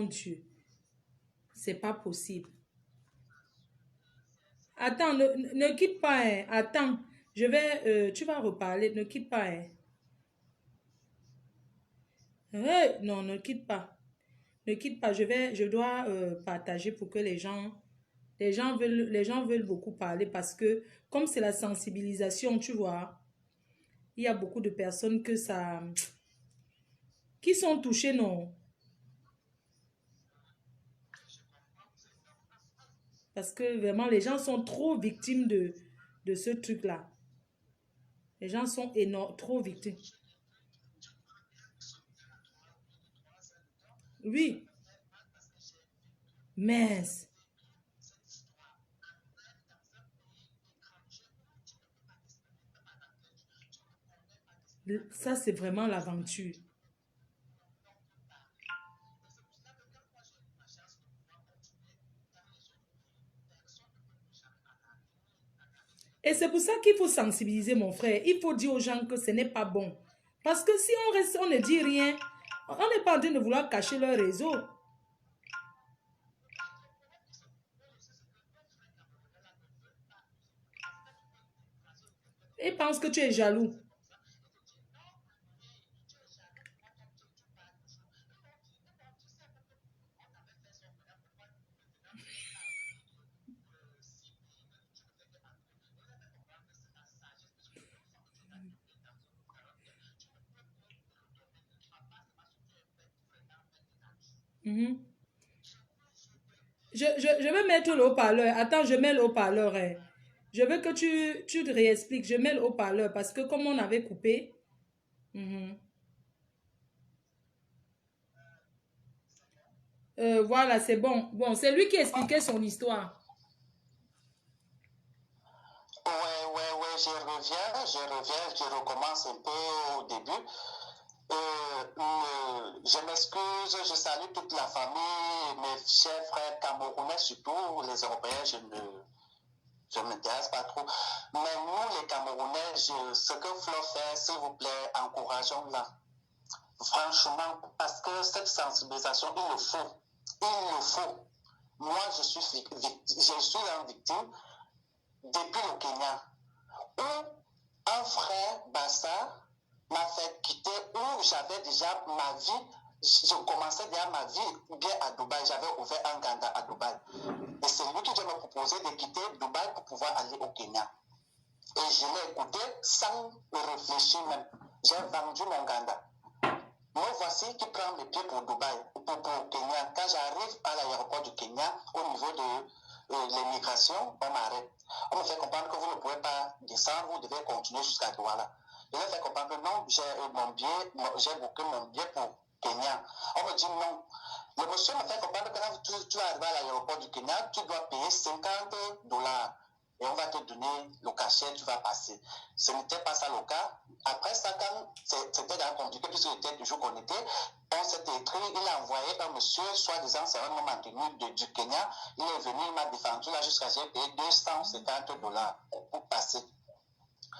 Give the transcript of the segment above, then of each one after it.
Dieu. C'est pas possible. Attends, ne quitte pas, hein. Attends, je vais, tu vas reparler, ne quitte pas, hein. Non, ne quitte pas. Ne quitte pas, je dois partager pour que les gens veulent beaucoup parler parce que comme c'est la sensibilisation, tu vois, il y a beaucoup de personnes qui sont touchées, non? Parce que vraiment, les gens sont trop victimes de ce truc-là. Les gens sont trop victimes. Oui, mais ça, c'est vraiment l'aventure. Et c'est pour ça qu'il faut sensibiliser, mon frère. Il faut dire aux gens que ce n'est pas bon. Parce que si on reste, on ne dit rien, on n'est pas en train de vouloir cacher leur réseau. Ils pensent que tu es jaloux. Mhm. Je vais mettre le haut-parleur. Attends, je mets le haut-parleur, hein. Je veux que tu te réexpliques. Je mets le haut-parleur parce que comme on avait coupé. Mhm. Voilà, c'est bon. Bon, c'est lui qui expliquait son histoire. Je recommence un peu au début. Je m'excuse, je salue toute la famille, mes chers frères camerounais, surtout les Européens, je ne m'intéresse pas trop. Mais nous, les Camerounais, ce que Flo fait, s'il vous plaît, encourageons-la. Franchement, parce que cette sensibilisation, il le faut. Il le faut. Moi, je suis une victime depuis le Kenya, où un frère Bassa m'a fait quitter, où j'avais déjà ma vie, je commençais déjà ma vie bien à Dubaï, j'avais ouvert un Ganda à Dubaï. Et c'est lui qui m'a proposé de quitter Dubaï pour pouvoir aller au Kenya. Et je l'ai écouté sans réfléchir même. J'ai vendu mon Ganda. Me voici qui prend mes pieds pour Dubaï, pour Kenya. Quand j'arrive à l'aéroport du Kenya, au niveau de l'immigration, on m'arrête. On me fait comprendre que vous ne pouvez pas descendre, vous devez continuer jusqu'à Douala. Je leur fais comprendre que non, j'ai booké mon billet pour Kenya. On me dit non. Le monsieur me fait comprendre que quand tu vas arriver à l'aéroport du Kenya, tu dois payer $50. Et on va te donner le cachet, tu vas passer. Ce n'était pas ça le cas. Après ça, quand c'était dans compliqué, puisqu'il était toujours connecté, on s'est écrit, il a envoyé un monsieur, soi-disant c'est un homme en tenue du Kenya, il est venu, il m'a défendu là jusqu'à j'ai payé $250 pour passer.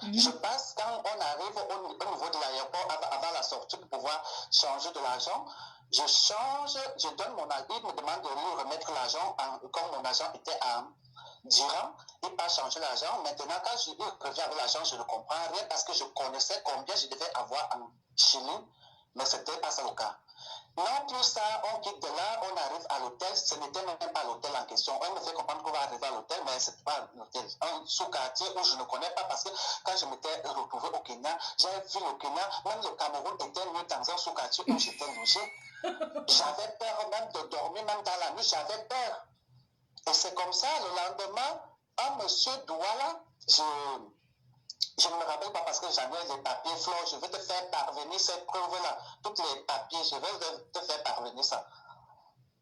Je passe quand on arrive au niveau de l'aéroport avant la sortie pour pouvoir changer de l'argent. Je change, je donne mon argent, il me demande de lui remettre l'argent comme mon argent était en dirham, il n'a pas changé l'argent. Maintenant, quand je reviens avec l'argent, je ne comprends rien parce que je connaissais combien je devais avoir en shilling, mais ce n'était pas ça le cas. Non, plus ça, on quitte de là, on arrive à l'hôtel. Ce n'était même pas l'hôtel en question. On me fait comprendre qu'on va arriver à l'hôtel, mais ce n'était pas l'hôtel. Un sous-quartier où je ne connais pas parce que quand je m'étais retrouvé au Kenya, j'avais vu le Kenya, même le Cameroun était mieux dans un sous-quartier où j'étais logé. J'avais peur même de dormir, même dans la nuit, j'avais peur. Et c'est comme ça, le lendemain, un monsieur Douala, je ne me rappelle pas parce que j'avais les papiers, Flo, je vais te faire parvenir cette preuve-là. Tous les papiers, je vais te faire parvenir ça.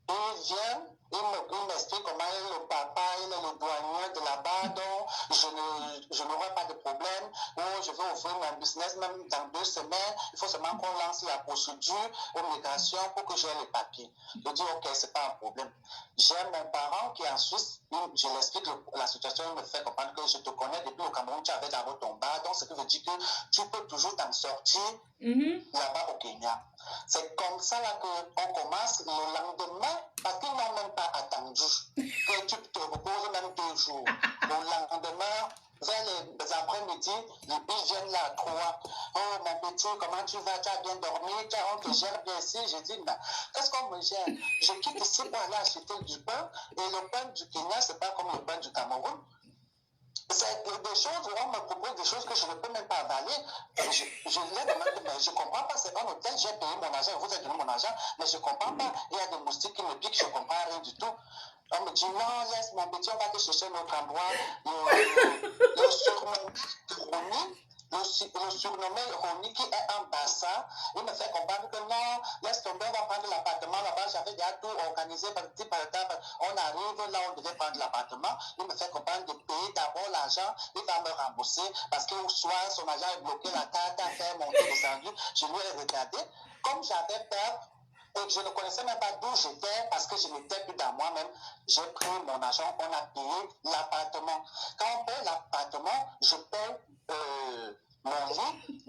Il vient, il m'explique comment le papa, il est le douanier de là-bas, donc je n'aurai pas de problème. Ou je vais ouvrir mon business même dans 2 semaines. Il faut seulement qu'on lance la procédure aux migrations pour que j'ai les papiers. Je dis, ok, c'est pas un problème. J'ai mon parent qui est en Suisse, je l'explique la situation, il me fait comprendre que je te connais depuis le Cameroun, tu avais d'abord ton bar, donc ce qui veut dire que tu peux toujours t'en sortir là-bas au Kenya. C'est comme ça là qu'on commence le lendemain, parce qu'ils n'ont même pas attendu que tu te reposes même 2 jours. Le lendemain, vers les après-midi, ils viennent là à 3. Oh, mon petit, comment tu vas? Tu as bien dormi? On te gère bien ici? Je dis, mais qu'est-ce qu'on me gère? Je quitte ici pour aller acheter du pain. Et le pain du Kenya, ce n'est pas comme le pain du Cameroun. C'est des choses, on me propose des choses que je ne peux même pas avaler. Je l'ai demandé, mais je ne comprends pas, c'est un hôtel, j'ai payé mon argent, vous avez donné mon argent, mais je ne comprends pas. Il y a des moustiques qui me piquent, je ne comprends rien du tout. On me dit, non, laisse mon petit, on va te chercher notre endroit. Le surnommé Roni, le surnommé Roni qui est un bassin, il me fait comprendre que non, laisse tomber, on va prendre l'appartement là-bas. J'avais déjà tout organisé par petit par étape. On arrive là, on devait prendre l'appartement. Il me fait comprendre de payer d'abord l'argent, il va me rembourser parce qu'au soir, son agent est bloqué, la carte a fait monter, descendu. Je lui ai regardé. Comme j'avais peur, et je ne connaissais même pas d'où j'étais parce que je n'étais plus dans moi-même. J'ai pris mon argent, on a payé l'appartement. Quand on paye l'appartement, je paye mon lit. Lui,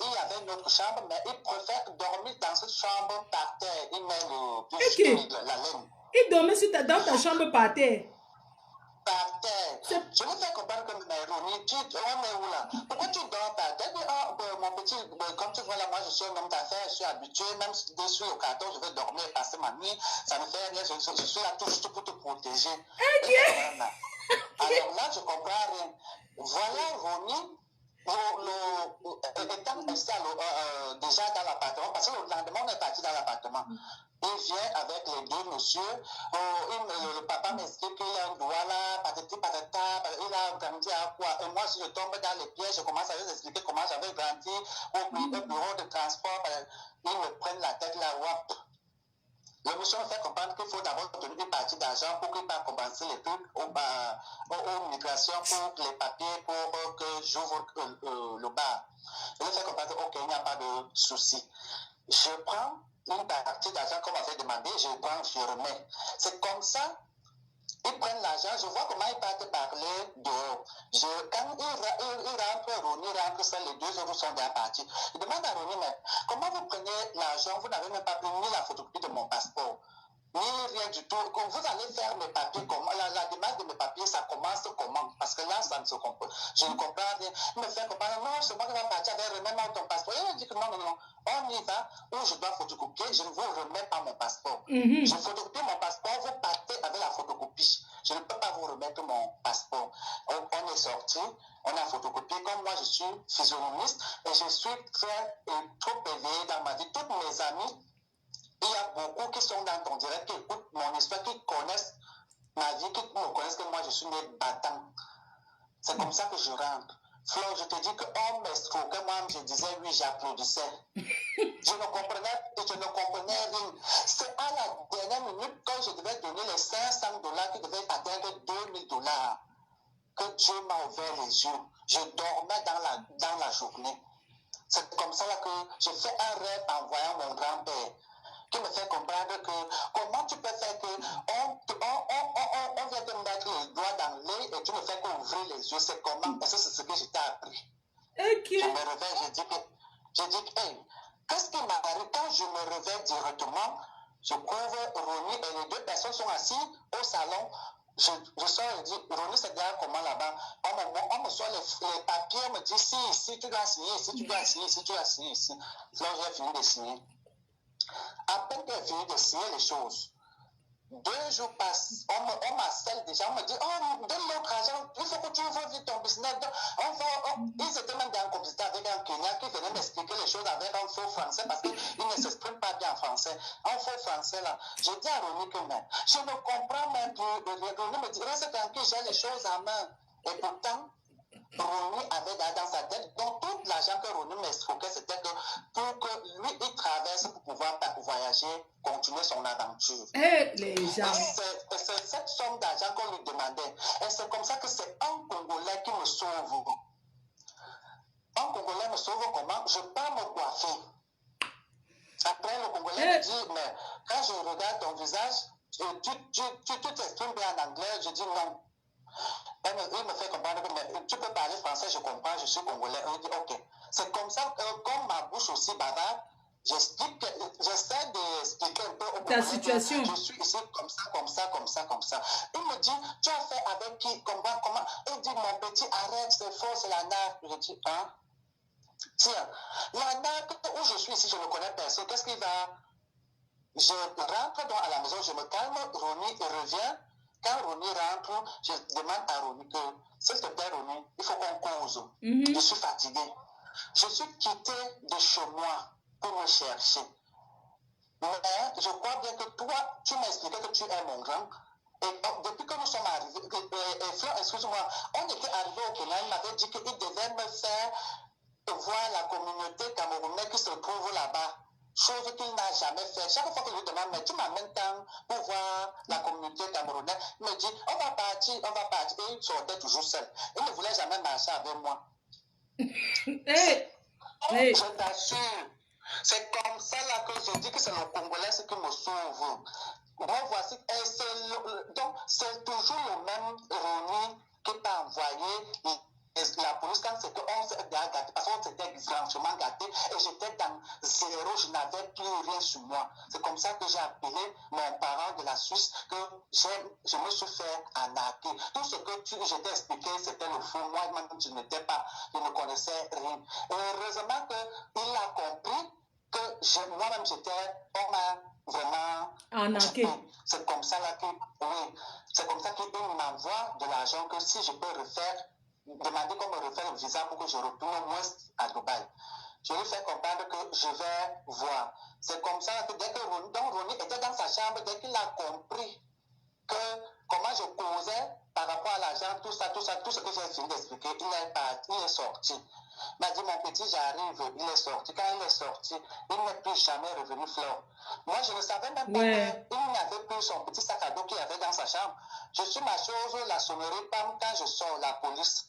il avait une autre chambre, mais il préfère dormir dans cette chambre par terre. Il met la laine. Il dormait dans ta chambre par terre. Par terre. Je lui fais comprendre que Roni, on est où là? Pourquoi tu dors par terre? Mon petit, comme tu vois là, moi je suis un homme d'affaires, je suis habitué, même dessus le carton, je vais dormir et passer ma nuit. Ça me fait rien, je suis là tout juste pour te protéger. Alors là, je comprends rien. Voilà Roni. Étant resté déjà dans l'appartement, parce que le lendemain, on est parti dans l'appartement. Il vient avec les 2 messieurs. Le papa m'explique qu'il a un doigt là, patati patata, il a grandi à quoi. Et moi, si je tombe dans les pièges, je commence à lui expliquer comment j'avais grandi au bureau de transport. Ils me prennent la tête là, wap. Le monsieur me fait comprendre qu'il faut d'abord donner une partie d'argent pour qu'il puisse commencer les trucs aux migrations pour les papiers pour que j'ouvre le bar. Il me fait comprendre ok, il n'y a pas de souci. Je prends une partie d'argent qu'on m'avait demandé, je remets. C'est comme ça. Ils prennent l'argent, je vois comment ils partent parler dehors. Quand ils rentrent, Roni rentre, ça, les 2 euros sont déjà partis. Je demande à Roni, mais comment vous prenez l'argent, vous n'avez même pas pris ni la photocopie de mon passeport, ni rien du tout. Quand vous allez faire mes papiers, la démarche de mes papiers, ça commence comment? Parce que là, ça ne se comprend. Je ne comprends rien. Il me fait comprendre, non, c'est moi qui vais partir avec, remets-moi ton passeport. Et il dit que non, on y va, où je dois photocopier, je ne vous remets pas mon passeport. Je photocopie mon passeport, vous partez avec la photocopie. Je ne peux pas vous remettre mon passeport. On est sorti, on a photocopié. Comme moi, je suis physionomiste et je suis trop éveillé dans ma vie. Toutes mes amies, il y a beaucoup qui sont dans ton direct, qui écoutent mon histoire, qui connaissent ma vie, qui me connaissent que moi, je suis né battant. C'est comme ça que je rentre. Flo, je te dis qu'on m'escroquait, moi, je disais oui, j'applaudissais. Je ne comprenais rien. C'est à la dernière minute, quand je devais donner les $500 qui devaient atteindre $2000, que Dieu m'a ouvert les yeux. Je dormais dans la journée. C'est comme ça là que j'ai fait un rêve en voyant mon grand-père, qui me fait comprendre que comment tu peux faire que on vient te mettre les doigts dans l'œil et tu me fais qu'ouvrir les yeux. C'est comment? Parce que c'est ce que je t'ai appris. Je me réveille, je dis, hey, qu'est-ce qui m'arrive? Quand je me réveille directement, je couvre Roni et les 2 personnes sont assises au salon. Je sors et dis, Roni, c'est bien comment là-bas? On me sort les papiers, on me dit, si tu dois signer, si tu dois signer, si tu dois signer ici. Donc, j'ai fini de signer. À peine que j'ai fini de signer les choses, 2 jours passent, on m'appelle déjà, on me dit, oh, donne l'autre argent, il faut que tu ouvres vite ton business. Ils étaient même dans une complicité avec un Kenyan qui venait m'expliquer les choses avec un faux français parce qu'il ne s'exprime pas bien en français. Un faux français là. J'ai dit à Roni que même, je ne comprends même plus. Roni me dit, reste tranquille, j'ai les choses en main. Et pourtant, Roni avait dans sa tête, donc tout l'argent que Roni m'expliquait, c'était que pour que lui, il traverse pour pouvoir voyager, continuer son aventure. Les gens. C'est cette somme d'argent qu'on lui demandait. Et c'est comme ça que c'est un Congolais qui me sauve. Un Congolais me sauve comment? Je pars me coiffer. Après, le Congolais me dit, mais quand je regarde ton visage, tu t'exprimes bien en anglais. Je dis non. Il me fait comprendre que mais, tu peux parler français, je comprends, je suis congolais. Il dit ok. C'est comme ça, comme ma bouche aussi bavarde, j'essaie d'expliquer un peu au Ta Congolais que situation. je suis ici comme ça, comme ça, comme ça, comme ça. Il me dit, tu as fait avec qui, comment? Il dit, mon petit, arrête, c'est faux, c'est la nage. Je dis, hein? Tiens, la nage, où je suis ici, je ne connais personne. Qu'est-ce qu'il va? Je rentre donc à la maison, je me calme, Ronnie revient. Quand Ronnie rentre, je demande à Ronnie que, s'il te plaît, Ronnie, il faut qu'on cause. Je suis fatigué. Je suis quitté de chez moi pour me chercher. Mais je crois bien que toi, tu m'as expliqué que tu es mon grand. Et depuis que nous sommes arrivés, Fleur, excuse-moi, on était arrivé au Kenya, il m'avait dit qu'il devait me faire voir la communauté camerounaise qui se trouve là-bas. Chose qu'il n'a jamais fait. Chaque fois que je lui demande, mais tu m'amènes tant pour voir la communauté camerounaise, il me dit, on va partir, on va partir. Et il sortait toujours seul. Il ne voulait jamais marcher avec moi. Hey. Hey. Je t'assure. C'est comme ça là que je dis que c'est le Congolais qui me sauve. Bon, voici, donc c'est toujours le même Ronnie qui t'a envoyé la police quand c'est qu'on s'est gâté, parce qu'on s'était franchement gâté et j'étais dans zéro, je n'avais plus rien sur moi. C'est comme ça que j'ai appelé mon parent de la Suisse que je me suis fait arnaquer. Tout ce que je t'ai expliqué, c'était le faux. Moi-même, je ne connaissais rien. Et heureusement qu'il a compris que moi-même, on m'a vraiment arnaqué. C'est comme ça là oui, c'est comme ça qu'il m'envoie de l'argent que si je peux demander qu'on me refait le visa pour que je retourne au moins à Dubaï. Je lui fais comprendre que je vais voir. C'est comme ça que dès que Ronnie était dans sa chambre, dès qu'il a compris que comment je causais par rapport à l'argent, tout ce que j'ai fini d'expliquer, il est sorti. Il m'a dit, mon petit, j'arrive, il est sorti. Quand il est sorti, il n'est plus jamais revenu Fleur. Moi, je ne savais même pas qu'il n'avait plus son petit sac à dos qu'il avait dans sa chambre. Je suis ma chose, la sonnerie, quand je sors, la police.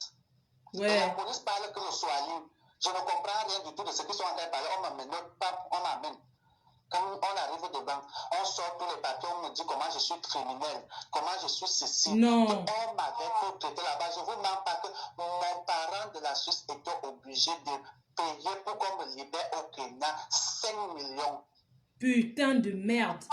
Et la police parle que le soit libre. Je ne comprends rien du tout de ce qu'ils sont en train de parler. On m'amène. Quand on arrive devant, on sort tous les papiers, on me dit comment je suis criminel, comment je suis ceci. Non. On m'avait tout traité là-bas. Je ne vous mens pas que mon parent de la Suisse était obligé de payer pour qu'on me libère au Kenya 5 millions. Putain de merde.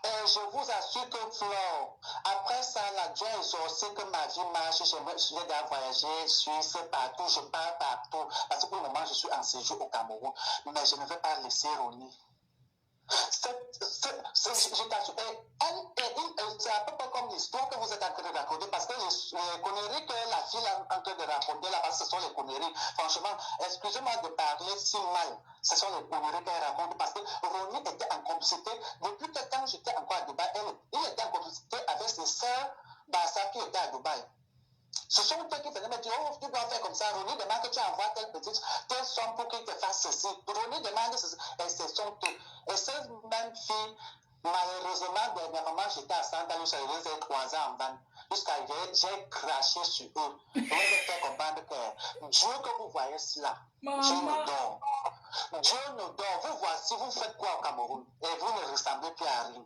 Et je vous assure que Flore, après ça, là, Dieu a exaucé que ma vie marche. Je vais voyager, Suisse, partout, je pars partout. Parce que pour le moment, je suis en séjour au Cameroun. Mais je ne vais pas laisser Ronnie. C'est à peu près comme l'histoire que vous êtes en train de raconter, parce que les conneries que la fille est en train de raconter là-bas, ce sont les conneries. Franchement, excusez-moi de parler si mal, ce sont les conneries qu'elle raconte, parce que Ronnie était en complicité, depuis que quand j'étais encore à Dubaï, il était en complicité avec ses sœurs Bassa qui étaient à Dubaï. Ce sont eux qui venaient me dire, oh, tu dois faire comme ça. Ronnie demande que tu envoies telle somme pour qu'il te fasse ceci. Ronnie demande ceci. Et ce sont eux. Et ces mêmes filles, malheureusement, dernièrement, j'étais à Santa Lucia, j'ai 3 ans en van. Jusqu'à j'ai craché sur eux. Et je vais faire comprendre que Dieu que vous voyez cela, Dieu nous dort. Dieu nous dort. Vous voici, vous faites quoi au Cameroun? Et vous ne ressemblez plus à rien.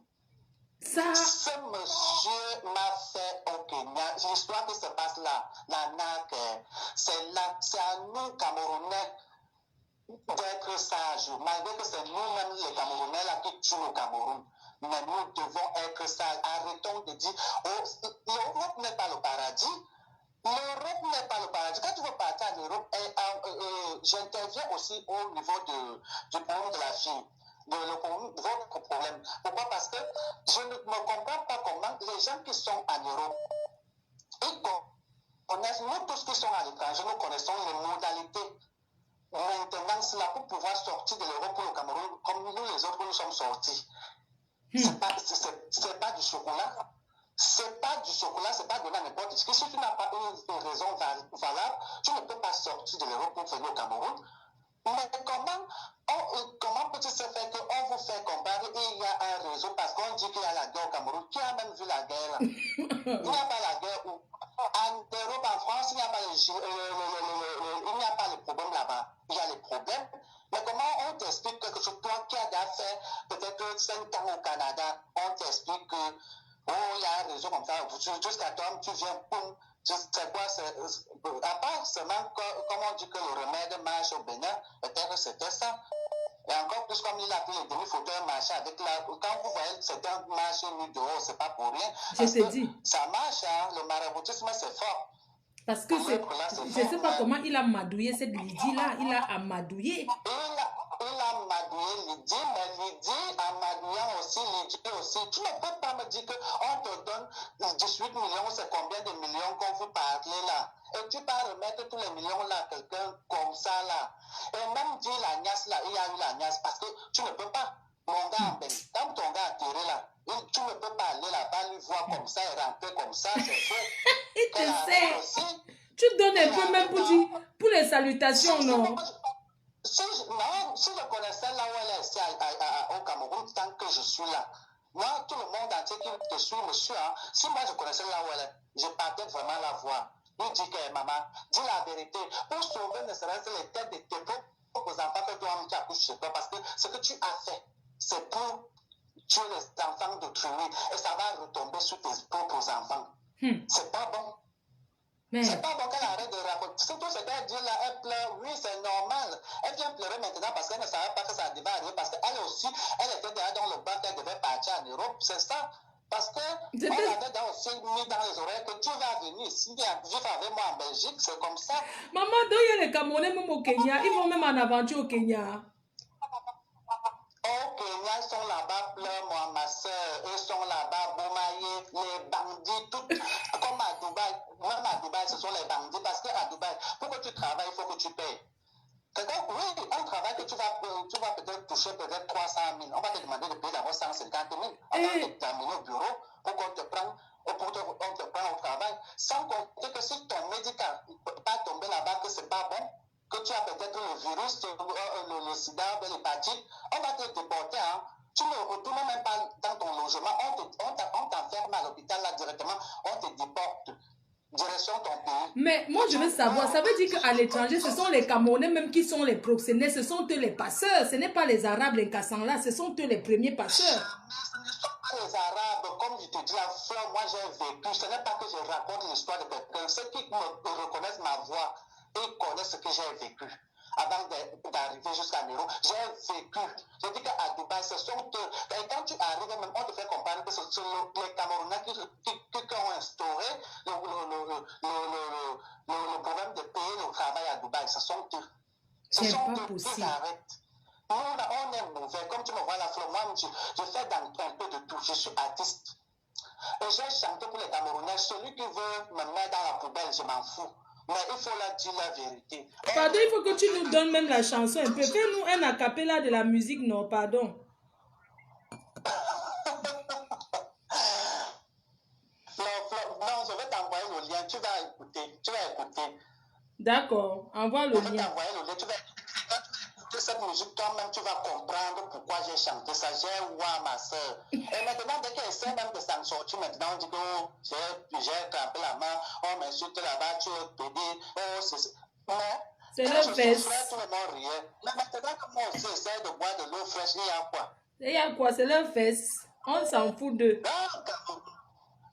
Ça. Ce monsieur m'a fait au Kenya. L'histoire qui se passe là, la NAC, c'est à nous, Camerounais, d'être sages. Malgré que c'est nous-mêmes, les Camerounais, là, qui tuent le Cameroun. Mais nous devons être sages. Arrêtons de dire, oh, l'Europe n'est pas le paradis. L'Europe n'est pas le paradis. Quand tu veux partir en Europe, j'interviens aussi au niveau du problème de la fille. Votre problème. Pourquoi? Parce que je ne me comprends pas comment les gens qui sont en Europe, ils connaissent, nous tous qui sommes à l'étranger, nous connaissons les modalités maintenance là pour pouvoir sortir de l'Europe pour le Cameroun, comme nous les autres, nous sommes sortis. C'est pas du chocolat. C'est pas du chocolat, c'est pas donné à n'importe qui. Si tu n'as pas une raison valable, tu ne peux pas sortir de l'Europe pour venir au Cameroun. Mais comment peut-il se faire qu'on vous fait comprendre il y a un réseau, parce qu'on dit qu'il y a la guerre au Cameroun, qui a même vu la guerre là? Il n'y a pas la guerre où en Europe, en France, il n'y a pas les problèmes là-bas. Il y a les problèmes. Mais comment on t'explique quelque chose, toi qui as déjà fait peut-être 5 ans au Canada, on t'explique que, oh, il y a un réseau comme ça, jusqu'à toi, tu viens, boum, c'est quoi, à part seulement, comme on dit que le remède marche au Bénin, peut-être c'était ça. Et encore plus, comme il a pris les demi-fauteurs marcher avec la. Quand vous voyez certains marcher nus dehors, c'est pas pour rien. Je Parce te que dis. ça marche, hein, le maraboutisme, c'est fort. Parce que c'est, Là, je ne sais pas comment il a madouillé cette Lydie-là. Il a amadouillé. Il a madouillé Lydie, mais Lydie, en madouillant aussi, Lydie aussi. Tu ne peux pas me dire qu'on te donne 18 millions, c'est combien de millions qu'on vous parler là? Et tu vas remettre tous les millions là à quelqu'un comme ça là. Et même dire la niasse là, il y a eu la niasse parce que tu ne peux pas. Mon gars, quand ton gars a tiré là, tu ne peux pas aller là-bas, lui voir comme ça et rentrer comme ça, c'est faux. Il te sait. Tu donnes un peu même pour dire, pour les salutations, non? Si je connaissais là où elle est ici au Cameroun, tant que je suis là, moi, tout le monde entier qui te suit, monsieur, hein, si moi je connaissais là où elle est, je partais vraiment la voir. Lui dit que maman, dis la vérité, pour sauver ne serait-ce les têtes de tes propres enfants que toi-même tu as couché chez toi, parce que ce que tu as fait, c'est pour tuer les enfants d'autrui, et ça va retomber sur tes propres enfants. C'est pas bon. C'est pas bon qu'elle arrête de raconter. Surtout ce qu'elle dit là, elle pleure. Oui, c'est normal. Elle vient pleurer maintenant parce qu'elle ne savait pas que ça devait arriver. Parce qu'elle aussi, elle était déjà dans le bac, elle devait partir en Europe. C'est ça. Parce qu'on avait aussi mis dans les oreilles que tu vas venir ici, vivre avec moi en Belgique. C'est comme ça. Maman, donc il y a les Camerounais même au Kenya. Ils vont même en aventure au Kenya. Au Kenya, ils sont là-bas, pleure moi, ma soeur. Ils sont là-bas, Boumaillé, les bandits, tout. Comme à Dubaï. Même à Dubaï, ce sont les bandits. Parce qu'à Dubaï, pour que tu travailles, il faut que tu payes. Oui, un travail que tu vas peut-être toucher peut-être 300 000. On va te demander de payer d'abord 150 000 avant de t'amener au bureau pour qu'on te prenne. On te prend au travail. Sans compter que si ton médical va tomber là-bas, que c'est pas bon, que tu as peut-être le virus, le sida, l'hépatite, on va te déporter. Hein. Tu ne retournes même pas dans ton logement. On t'enferme à l'hôpital là directement. On te déporte. Direction ton pays. Mais moi, je veux savoir, ça veut dire qu'à l'étranger, ce sont les Camerounais même qui sont les proxénètes, ce sont eux les passeurs, ce n'est pas les Arabes, les Cassans là, ce sont eux les premiers passeurs. Ce ne sont pas les Arabes, comme je te dis, la fleur, moi j'ai vécu, ce n'est pas que je raconte l'histoire de quelqu'un, ceux qui me reconnaissent ma voix, ils connaissent ce que j'ai vécu. Avant d'arriver jusqu'à Nero, j'ai vécu. Je dis qu'à Dubaï, ce sont eux. Et quand tu arrives, même, on te fait comprendre que ce sont les Camerounais qui ont instauré le problème de payer le travail à Dubaï. Ce sont eux. Ce sont eux qui arrêtent. Nous, on est mauvais. Comme tu me vois la fleur, moi, je fais un peu de tout. Je suis artiste. Et j'ai chanté pour les Camerounais. Celui qui veut me mettre dans la poubelle, je m'en fous. Mais il faut leur dire la vérité. Pardon, il faut que tu nous donnes même la chanson un peu. Fais-nous un acapella de la musique, non, pardon. Non, je vais t'envoyer le lien. Tu vas écouter. D'accord, envoie le lien. Je vais t'envoyer le lien. Tu vas écouter cette musique, toi-même, tu vas comprendre pourquoi j'ai chanté ça. J'ai ouah, ma soeur. Et maintenant, dès qu'elle essaie même de s'en sortir, maintenant, on dit que oh, j'ai crampé la main, on m'insulte là-bas, tu es pédé, oh, c'est... C'est leur fesse. Tout le monde riait. Mais maintenant que moi aussi j'essaie de boire de l'eau fraîche, il y a quoi? Il y a quoi? C'est leur fesse. On s'en fout d'eux.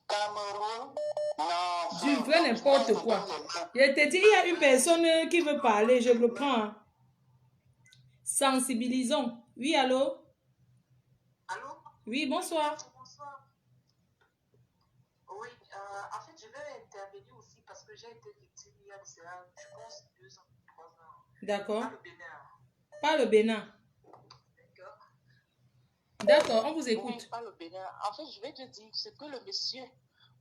Cameroun, non. Tu veux n'importe quoi. Je te dis, il y a une personne qui veut parler, je le prends. Sensibilisons. Oui, allô? Allô? Oui, bonsoir. Bonsoir. Oui, en fait, je vais intervenir aussi parce que j'ai été victime il y a de cela, je pense, 2 ans, 3 ans. D'accord. Pas le Bénin. Pas le Bénin. D'accord. D'accord, on vous écoute. Oui, pas le Bénin. En fait, je vais te dire, c'est que le monsieur,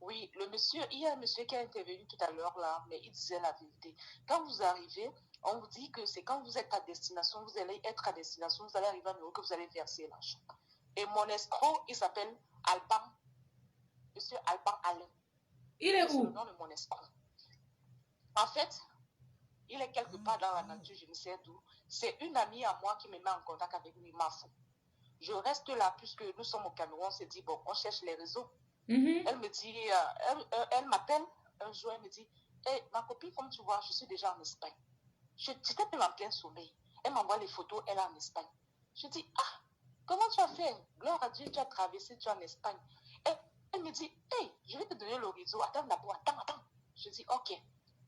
oui, le monsieur, il y a un monsieur qui a intervenu tout à l'heure là, mais il disait la vérité. Quand vous arrivez, on vous dit que c'est quand vous êtes à destination, vous allez être à destination, vous allez arriver à Numéro que vous allez verser l'argent. Et mon escroc, il s'appelle Alban, monsieur Alban Alain. Il est où? C'est le nom de mon escroc. En fait, il est quelque part dans la nature, je ne sais d'où. C'est une amie à moi qui me met en contact avec lui, ma fou. Je reste là puisque nous sommes au Cameroun, on s'est dit, bon, on cherche les réseaux. Elle me dit, elle m'appelle un jour, elle me dit, hey, ma copine, comme tu vois, je suis déjà en Espagne. J'étais en plein sommeil. Elle m'envoie les photos, elle est en Espagne. Je dis, ah, comment tu as fait? Gloire à Dieu, tu as traversé, tu es en Espagne. Elle me dit, hey, je vais te donner le réseau. Attends d'abord, attends. Je dis, ok.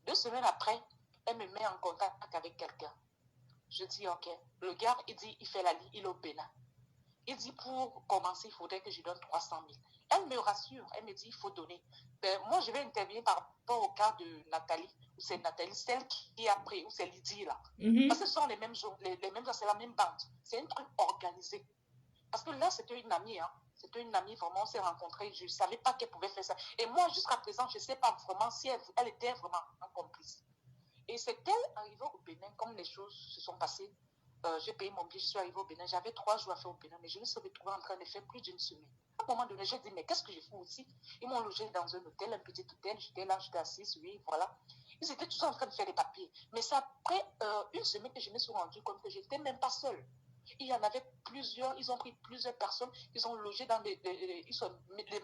2 semaines après, elle me met en contact avec quelqu'un. Je dis, ok. Le gars, il dit, il fait la ligne, il est au Bénin. Il dit, pour commencer, il faudrait que je donne 300 000. Elle me rassure, elle me dit, il faut donner. Ben, moi, je vais intervenir par rapport au cas de Nathalie, ou c'est Nathalie, celle qui a pris, ou c'est Lydie, là. Parce que ce sont les mêmes jours, les mêmes jours, c'est la même bande. C'est un truc organisé. Parce que là, c'était une amie, hein. C'était une amie, vraiment, on s'est rencontrés. Je ne savais pas qu'elle pouvait faire ça. Et moi, jusqu'à présent, je ne sais pas vraiment si elle était vraiment complice. Et c'est elle arrivée au Bénin, comme les choses se sont passées. J'ai payé mon billet, je suis arrivée au Bénin. J'avais 3 jours à faire au Bénin, mais je me suis retrouvée en train de faire plus d'une semaine. À un moment donné, j'ai dit, mais qu'est-ce que je fais aussi? Ils m'ont logé dans un hôtel, un petit hôtel. J'étais là, j'étais assise, oui, voilà. Ils étaient tous en train de faire des papiers. Mais c'est après une semaine que je me suis rendue compte que je n'étais même pas seule. Il y en avait plusieurs, ils ont pris plusieurs personnes, ils ont logé dans les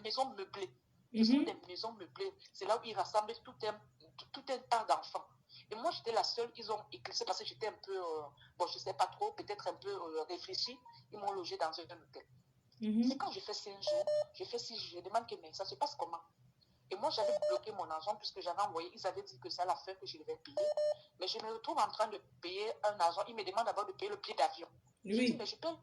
maisons meublées. Ce sont des maisons meublées. C'est là où ils rassemblent tout un tas d'enfants. Et moi, j'étais la seule, ils ont éclipsé parce que j'étais un peu, bon, je ne sais pas trop, peut-être un peu réfléchie. Ils m'ont logé dans un hôtel. C'est quand j'ai fait 5 jours, j'ai fait 6 jours, je demande que mais ça se passe comment? Et moi, j'avais bloqué mon argent puisque j'avais envoyé, ils avaient dit que c'est à la fin que je devais payer. Mais je me retrouve en train de payer un argent. Ils me demandent d'abord de payer le billet d'avion. Oui. Je dis, mais je paye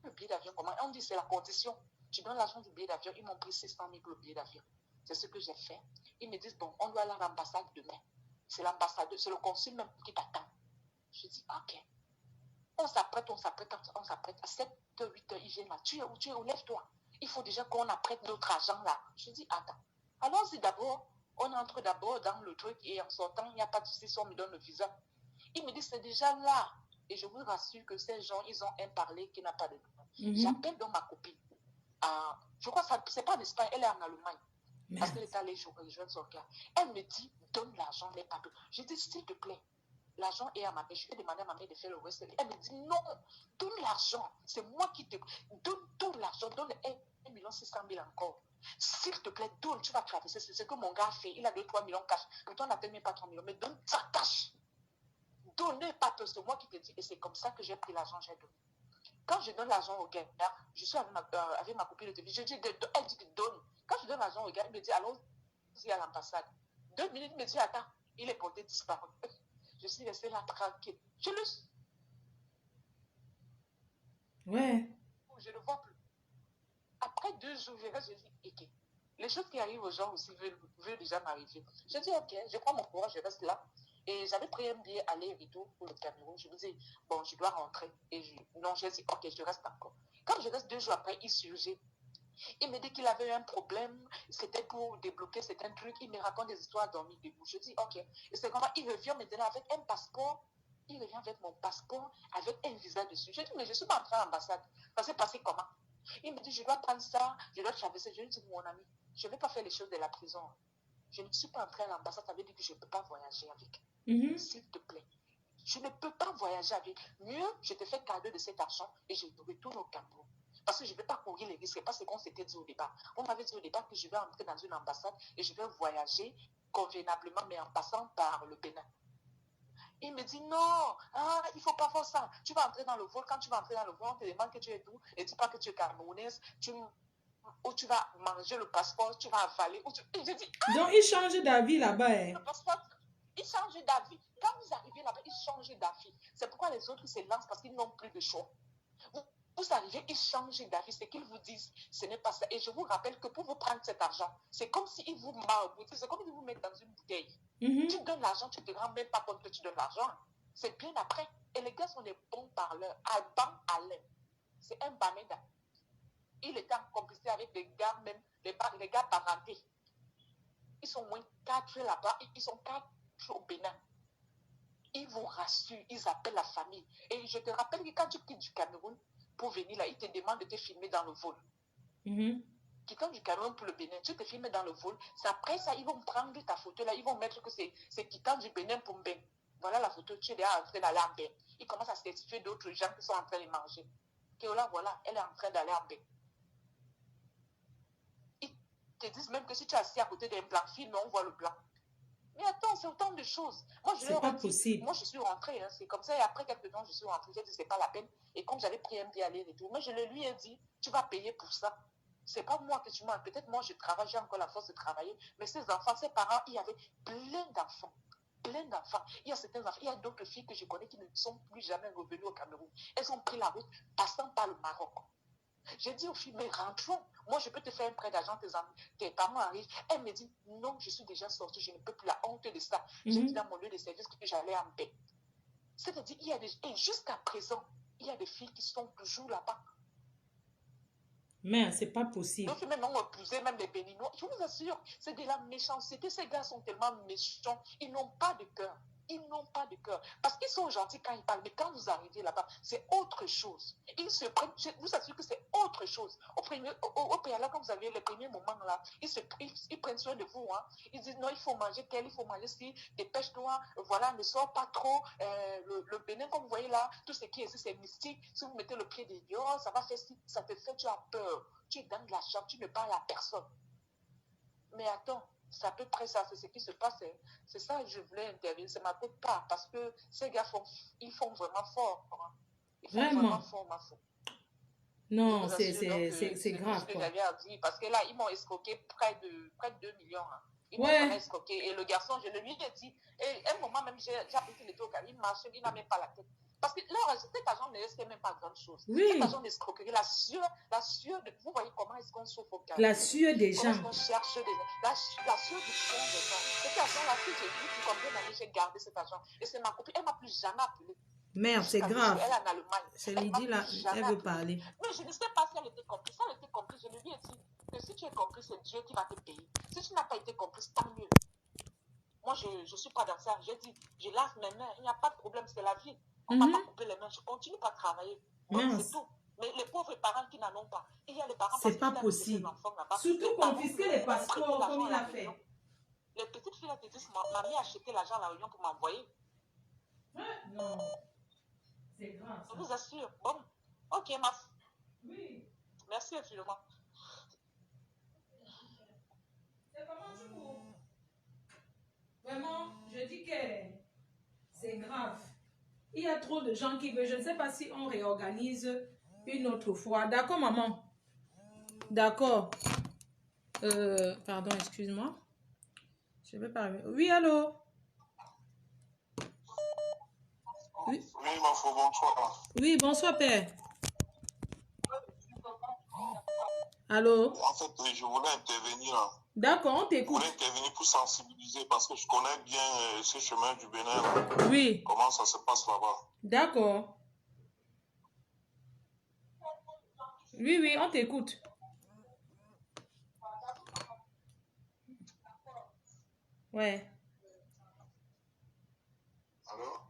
le billet d'avion comment? Et on dit, c'est la condition. Tu donnes l'argent du billet d'avion. Ils m'ont pris 600 000 pour le billet d'avion. C'est ce que j'ai fait. Ils me disent, bon, on doit aller à l'ambassade demain. C'est l'ambassadeur, c'est le consul même qui t'attend. Je dis, ok. On s'apprête. À 7h, 8h, ils viennent là. Tu es où? Lève-toi. Il faut déjà qu'on apprête notre argent là. Je dis, attends. Allons-y d'abord. On entre d'abord dans le truc et en sortant, il n'y a pas de souci si on me donne le visa. Il me dit, c'est déjà là. Et je vous rassure que ces gens, ils ont un parler qui n'a pas de nom. J'appelle donc ma copine. Je crois que ce n'est pas en Espagne, elle est en Allemagne. Parce qu'elle est allée rejoindre son gars. Elle me dit, donne l'argent, les papiers. Je dis, s'il te plaît, l'argent est à ma mère. Je vais demander à ma mère de faire le reste. Elle me dit, non, donne l'argent. C'est moi qui te... Donne tout l'argent. Donne 1 600 000 encore. S'il te plaît, donne. Tu vas traverser. C'est ce que mon gars fait. Il a 2-3 millions cash. Mais toi, on n'appelle même pas 3 millions. Mais donne ça cash. Donnez pas peur. C'est moi qui te dis. Et c'est comme ça que j'ai pris l'argent, j'ai donné. Quand je donne l'argent au gars, je suis avec ma copine de vie. Je dis, elle dit que donne. Quand je donne l'argent au gars, il me dit, allons-y à l'ambassade. 2 minutes, il me dit, attends, il est porté disparu. Je suis restée là tranquille. Je ne vois plus. Après 2 jours, je dis, ok. Les choses qui arrivent aux gens aussi veulent déjà m'arriver. Je dis, ok, je prends mon courage, je reste là. Et j'avais pris un billet aller-retour pour le Cameroun. Je me dis, bon, je dois rentrer. Non, j'ai dit, ok, je reste encore. Quand je reste 2 jours après, il surgit. Il me dit qu'il avait un problème, c'était pour débloquer certains trucs. Il me raconte des histoires dormies debout. Je dis, ok. Et c'est comment il revient maintenant avec un passeport. Il revient avec mon passeport, avec un visa dessus. Je dis, mais je ne suis pas entrée à l'ambassade. Ça s'est passé comment? Il me dit, je dois prendre ça, je dois traverser. Je lui dis, mon ami, je ne vais pas faire les choses de la prison. Je ne suis pas entrée à l'ambassade, ça veut dire que je ne peux pas voyager avec. S'il te plaît. Je ne peux pas voyager avec. Mieux, je te fais cadeau de cet argent et je retourne au Cameroun. Parce que je ne vais pas courir les risques. C'est pas ce qu'on s'était dit au départ. On m'avait dit au départ que je vais entrer dans une ambassade et je vais voyager convenablement, mais en passant par le Bénin. Il me dit non, il ne faut pas faire ça. Tu vas entrer dans le vol. Quand tu vas entrer dans le vol, on te demande que tu es d'où et dis pas que tu es camerounaise. Ou tu vas manger le passeport, tu vas avaler. Et je dis, donc, il change d'avis là-bas. Le passeport, il change d'avis. Quand vous arrivez là-bas, ils changent d'avis. C'est pourquoi les autres se lancent parce qu'ils n'ont plus de choix. Vous arrivez, ils changent d'avis. C'est qu'ils vous disent, ce n'est pas ça. Et je vous rappelle que pour vous prendre cet argent, c'est comme s'ils vous maraboutent. C'est comme s'ils vous mettent dans une bouteille. Tu donnes l'argent, tu ne te rends même pas compte que tu donnes l'argent. C'est bien après. Et les gars sont des bons parleurs. Alban Alain, c'est un Bameda. Il était en complicité avec des gars, même les gars parentés. Ils sont moins 4 là-bas. Ils sont 4 au Bénin. Ils vous rassurent, ils appellent la famille. Et je te rappelle que quand tu quittes du Cameroun pour venir là, ils te demandent de te filmer dans le vol. Quittant du Cameroun pour le Bénin, tu te filmes dans le vol. C'est après ça, ils vont prendre ta photo là, ils vont mettre que c'est quittant du Bénin pour Mbeng. Voilà la photo, tu es déjà en train d'aller en Mbeng. Ils commencent à certifier d'autres gens qui sont en train de manger. Kéola, voilà, elle est en train d'aller en Mbeng. Ils te disent même que si tu es assis à côté d'un blanc, filme, on voit le blanc. Mais attends, c'est autant de choses. Moi, je C'est leur pas ai dit, possible. moi, je suis rentrée, hein, c'est comme ça. Et après quelques temps, je suis rentrée. J'ai dit, c'est pas la peine. Et comme j'avais pris un billet aller-retour, mais je le lui ai dit, tu vas payer pour ça. C'est pas moi que tu m'as. Peut-être moi, je travaille, j'ai encore la force de travailler. Mais ces enfants, ces parents, il y avait plein d'enfants. Plein d'enfants. Il y a certains enfants, il y a d'autres filles que je connais qui ne sont plus jamais revenues au Cameroun. Elles ont pris la route passant par le Maroc. J'ai dit aux filles, mais rentrons. Moi, je peux te faire un prêt d'argent, tes parents arrivent. Elle me dit, non, je suis déjà sortie, je ne peux plus, la honte de ça. J'ai dit dans mon lieu de service que j'allais en paix. C'est-à-dire, il y a des... Et jusqu'à présent, il y a des filles qui sont toujours là-bas. Mais c'est pas possible. D'autres même ont épousé même les Béninois. Je vous assure, c'est de la méchanceté. Ces gars sont tellement méchants. Ils n'ont pas de cœur. Ils n'ont pas de cœur. Parce qu'ils sont gentils quand ils parlent, mais quand vous arrivez là-bas, c'est autre chose. Ils se prennent, je vous assure que c'est autre chose. Au préalable, quand vous avez les premiers moments là, ils prennent soin de vous. Hein. Ils disent non, il faut manger tel, il faut manger ci, dépêche-toi, voilà, ne sors pas trop. Le Bénin, comme vous voyez là, tout ce qui est ici, c'est mystique. Si vous mettez le pied dehors, ça va faire ci, ça te fait, tu as peur. Tu es dans de la chambre, tu ne parles à personne. Mais attends, c'est à peu près ça, c'est ce qui se passe. C'est ça que je voulais intervenir, c'est ma faute pas, parce que ces gars ils font vraiment fort. Hein. Ils font vraiment fort, ma faute. Non, c'est grave. Ce que j'avais à dire, parce que là, ils m'ont escroqué près de 2 millions. Hein. Ils m'ont Ouais. escroqué. Et le garçon, je le lui ai dit. Et à un moment même, j'ai appris qu'il était au Cali, il marchait, il n'a même pas la tête. Parce que là, cet agent ne laissait même pas grand chose. Oui. Cet agent d'escroquerie, la sueur de... Vous voyez comment est-ce qu'on souffre au Cali? La sueur des gens. Comment est-ce qu'on cherche la sueur du fond des gens. Cet agent-là, si j'ai vu, combien d'années j'ai gardé cet agent. Et c'est ma copine, elle ne m'a plus jamais appelé. Merde, c'est grave. Elle est en Allemagne. C'est Lydie là, elle veut parler. Mais je ne sais pas si elle était comprise. Si elle était comprise, je lui ai dit que si tu es comprise, c'est Dieu qui va te payer. Si tu n'as pas été comprise, tant mieux. Moi, je ne suis pas dans ça. J'ai dit, je lave mes mains. Il n'y a pas de problème, c'est la vie. On ne va pas couper les mains. Je continue pas à travailler. Bon, c'est tout. Mais les pauvres parents qui n'en ont pas. Il y a les parents c'est pas possible. Surtout confisquer les passeports comme il a fait. Les petites filles te disent, mamie a acheté l'argent à la Réunion pour m'envoyer. Non. C'est grave. Je vous assure. Bon, ok, ma. Oui. Merci infiniment. C'est comment tu cours? Vraiment, je dis que c'est grave. Il y a trop de gens qui veulent. Je ne sais pas si on réorganise une autre fois. D'accord, maman? D'accord. Pardon, excuse-moi. Je vais pas. Oui, allô? Oui, ma foi, bonsoir. Oui, bonsoir, père. Allô? En fait, je voulais intervenir. D'accord, on t'écoute. Je voulais intervenir pour sensibiliser parce que je connais bien ce chemin du Bénin. Oui. Comment ça se passe là-bas. D'accord. Oui, oui, on t'écoute. Ouais. Alors?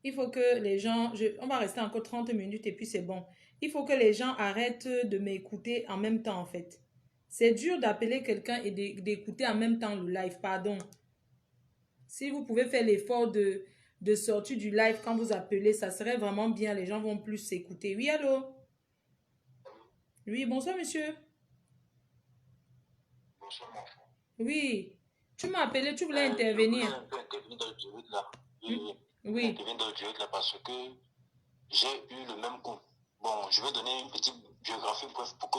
Il faut que les gens... on va rester encore 30 minutes et puis c'est bon. Il faut que les gens arrêtent de m'écouter en même temps, en fait. C'est dur d'appeler quelqu'un et d'écouter en même temps le live, pardon. Si vous pouvez faire l'effort de sortir du live quand vous appelez, ça serait vraiment bien. Les gens vont plus s'écouter. Oui, allô? Oui, bonsoir, monsieur. Bonsoir, mon frère. Oui. Tu m'as appelé, tu voulais intervenir. Je voulais intervenir dans le direct là. Oui. Intervenir dans le direct là parce que j'ai eu le même coup. Bon, je vais donner une petite biographie bref pour que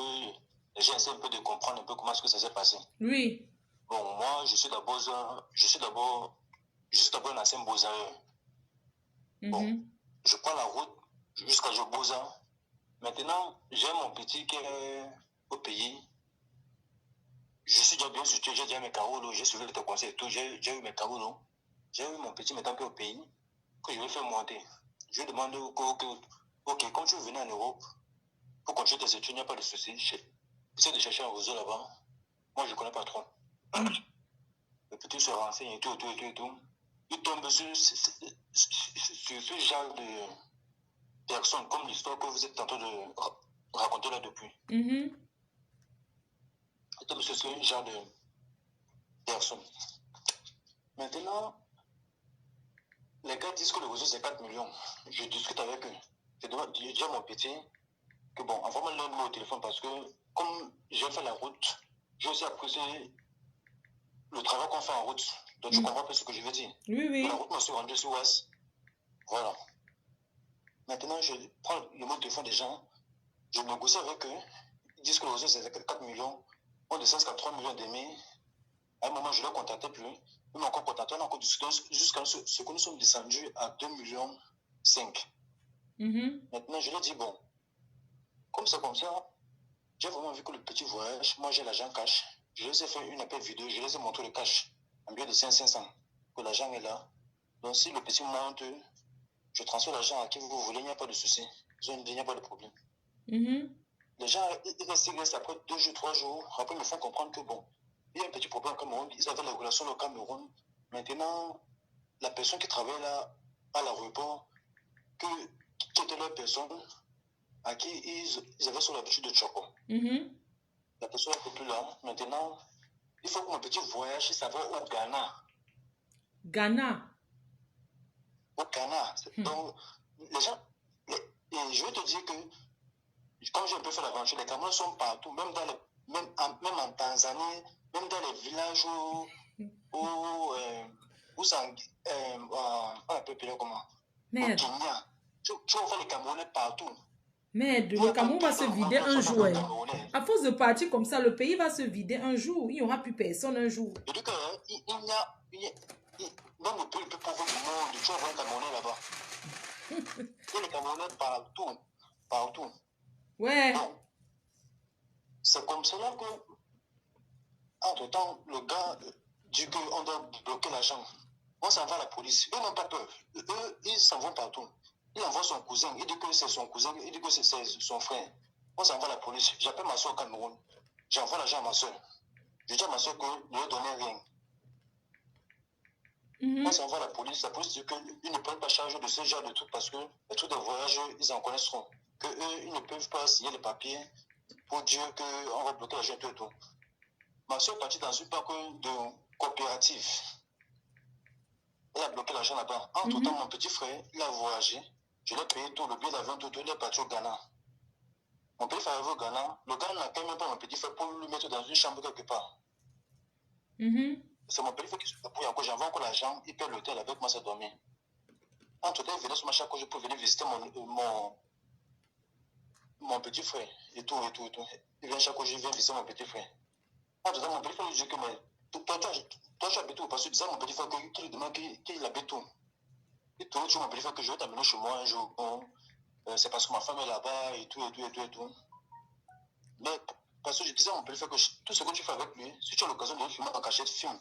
les gens essaient un peu de comprendre un peu comment est-ce que ça s'est passé. Oui. Bon, moi, je suis d'abord un ancien beaux-arts. Bon, je prends la route jusqu'à Jobosa. Maintenant, j'ai mon petit qui est au pays. Je suis déjà bien situé, j'ai déjà mes carreaux, j'ai suivi tes conseils et tout, j'ai eu mes carreaux. J'ai eu mon petit maintenant qui est au pays, que je vais faire monter. Je lui demande, ok, quand tu venais en Europe, pour continuer tes études, il n'y a pas de souci. J'essaie de chercher un réseau là-bas. Moi, je ne connais pas trop. Le petit se renseigne et tout. Il tombe sur ce genre de personnes, comme l'histoire que vous êtes en train de raconter là depuis. Il tombe sur ce genre de personnes. Maintenant, les gars disent que le réseau c'est 4 millions. Je discute avec eux. Je dis à mon petit que bon, envoie-moi le numéro au téléphone parce que comme j'ai fait la route, j'ai aussi apprécié le travail qu'on fait en route. Donc, tu comprends un peu ce que je veux dire. Oui, oui. De la route, moi, je suis rendu sur Ouest. Voilà. Maintenant, je prends le mot de téléphone des gens, je négocie avec eux. Ils disent que les autres, c'est 4 millions. On descend jusqu'à 3 millions et demi. À un moment, je ne les contactais plus. Ils m'ont encore contacté, on a encore discuté jusqu'à ce que nous sommes descendus à 2 millions 5. Maintenant, je leur dis, bon, comme c'est comme ça, j'ai vraiment vu que le petit voyage, moi j'ai l'argent cash. Je les ai fait une appel vidéo, je les ai montré le cash en lieu de 500, que l'argent est là. Donc si le petit monte, je transfère l'argent à qui vous voulez, il n'y a pas de souci. Il n'y a pas de problème. Les gens, ils restent après 2 jours, 3 jours. Après, ils me font comprendre que bon, il y a un petit problème au Cameroun. Ils avaient la relation au Cameroun. Maintenant, la personne qui travaille là, à l'aéroport, qui était la personne à qui ils avaient sur l'habitude de choco. La personne n'est plus là. Maintenant, il faut que mon petit voyage, ça va au Ghana. Ghana. Au Ghana. Donc, les gens, et je vais te dire que, comme j'ai un peu fait l'aventure, les Camerounais sont partout, même en Tanzanie, même dans les villages où ça, on appelle comment? Au Kenya. Tu vas voir les Camerounais partout. Merde, le Cameroun va se vider un jour. À force de partir comme ça, le pays va se vider un jour. Il n'y aura plus personne un jour. Je dis qu'il y a même le pays le plus pauvre du monde, tu vas voir les Camerounais là-bas. Il y a les Camerounais partout. Partout. Ouais. Donc, c'est comme cela que, entre-temps, le gars dit qu'on doit bloquer l'argent. On s'en va à la police. Eux n'ont pas peur. Eux, ils s'en vont partout. Il envoie son cousin. Il dit que c'est son cousin. Il dit que c'est son frère. On s'en va à la police. J'appelle ma soeur au Cameroun. J'envoie l'argent à ma soeur. Je dis à ma soeur que ne lui donnez rien. On s'en va à la police. La police dit qu'ils ne prennent pas charge de ce genre de trucs parce que les trucs de voyage, ils en connaîtront. Qu'eux, ils ne peuvent pas signer les papiers pour dire qu'on va bloquer l'argent et tout. Ma soeur est partie dans une banque de coopérative. Elle a bloqué l'argent là-bas. Entre-temps, mon petit frère, il a voyagé. Je l'ai payé tout, le billet d'avion, tout, il est parti au Ghana. Mon petit frère est arrivé au Ghana. Le Ghana n'a quand même pas mon petit frère pour le mettre dans une chambre quelque part. C'est mon petit frère qui se débrouille encore. J'envoie encore l'argent, il paie l'hôtel avec moi, c'est dormir. Entre-temps, il venait sur ma chaque jour pour venir visiter mon petit frère. Et tout. Il vient chaque jour, je viens visiter mon petit frère. Entre-temps, mon petit frère lui dit que mais, toi, tu habites où? Parce que disait mon petit frère qu'il demande qu'il habite où. Et toi, tu m'as dit que je vais t'amener chez moi un jour. Bon, c'est parce que ma femme est là-bas et tout. Mais parce que je disais à mon petit frère que tout ce que tu fais avec lui, si tu as l'occasion de le filmer en cachette, filme.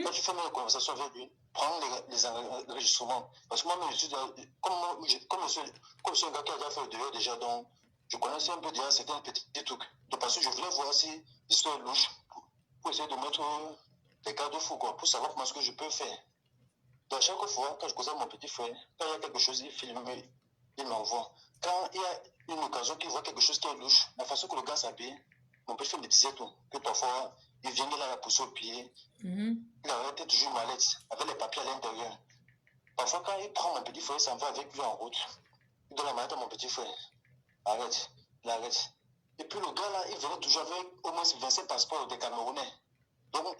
Quand tu fais une conversation avec lui, prends les enregistrements. Parce que moi-même, je suis comme je suis un gars qui a déjà fait le dehors déjà, donc je connaissais un peu déjà certains petits trucs. Donc parce que je voulais voir si l'histoire est louche pour essayer de mettre des garde-fous, pour savoir comment est-ce que je peux faire. Donc, chaque fois, quand je cause à mon petit frère, quand il y a quelque chose, il filme, il m'envoie. Quand il y a une occasion qu'il voit quelque chose qui est louche, la façon que le gars s'habille, mon petit frère me disait tout. Que parfois, il vient là, la pousser au pied. Il arrêtait toujours une mallette avec les papiers à l'intérieur. Parfois, quand il prend mon petit frère, il s'en va avec lui en route. Il donne la mallette à mon petit frère. Il arrête. Et puis, le gars là, il venait toujours avec au moins 25 passeports des Camerounais. Donc,